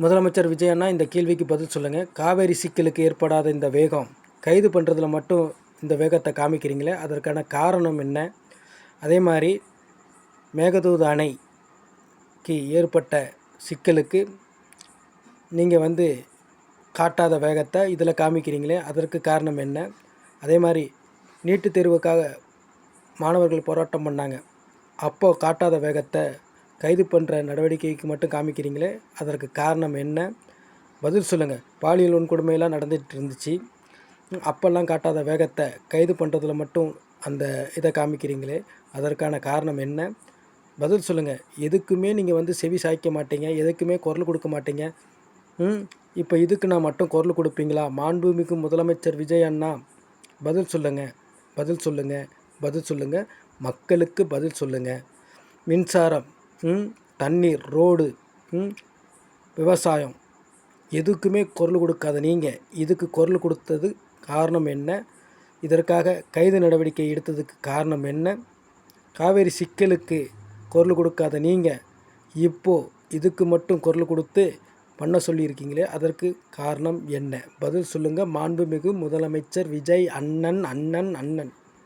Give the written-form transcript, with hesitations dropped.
முதலமைச்சர் விஜய் அண்ணா இந்த கேள்விக்கு பதில் சொல்லுங்கள். காவேரி சிக்கலுக்கு ஏற்படாத இந்த வேகம், கைது பண்ணுறதுல மட்டும் இந்த வேகத்தை காமிக்கிறீங்களே, அதற்கான காரணம் என்ன? அதே மாதிரி மேகதூது அணைக்கு ஏற்பட்ட சிக்கலுக்கு நீங்கள் காட்டாத வேகத்தை இதில் காமிக்கிறீங்களே, அதற்கு காரணம் என்ன? அதே மாதிரி நீட்டுத் தேர்வுக்காக மாணவர்கள் போராட்டம் பண்ணாங்க, அப்போது காட்டாத வேகத்தை கைது பண்ணுற நடவடிக்கைக்கு மட்டும் காமிக்கிறீங்களே, அதற்கு காரணம் என்ன? பதில் சொல்லுங்கள். பாலியல் வன்கொடுமையெல்லாம் நடந்துகிட்டு இருந்துச்சு, அப்போல்லாம் காட்டாத வேகத்தை கைது பண்ணுறதுல மட்டும் அந்த இதை காமிக்கிறீங்களே, அதற்கான காரணம் என்ன? பதில் சொல்லுங்கள். எதுக்குமே நீங்கள் செவி சாய்க்க மாட்டீங்க, எதுக்குமே குரல் கொடுக்க மாட்டீங்க. இப்போ இதுக்கு நான் மட்டும் குரல் கொடுப்பீங்களா? மாண்புமிகு முதலமைச்சர் விஜய் அண்ணா பதில் சொல்லுங்கள், பதில் சொல்லுங்கள், பதில் சொல்லுங்கள். மக்களுக்கு பதில் சொல்லுங்கள். மின்சாரம், தண்ணீர், ரோடு, விவசாயம், எதுக்குமே குரல் கொடுக்காத நீங்கள் இதுக்கு குரல் கொடுத்தது காரணம் என்ன? இதற்காக கைது நடவடிக்கை எடுத்ததுக்கு காரணம் என்ன? காவேரி சிக்கலுக்கு குரல் கொடுக்காத நீங்கள் இப்போது இதுக்கு மட்டும் குரல் கொடுத்து பண்ண சொல்லியிருக்கீங்களே, அதற்கு காரணம் என்ன? பதில் சொல்லுங்கள். மாண்புமிகு முதலமைச்சர் விஜய் அண்ணன்.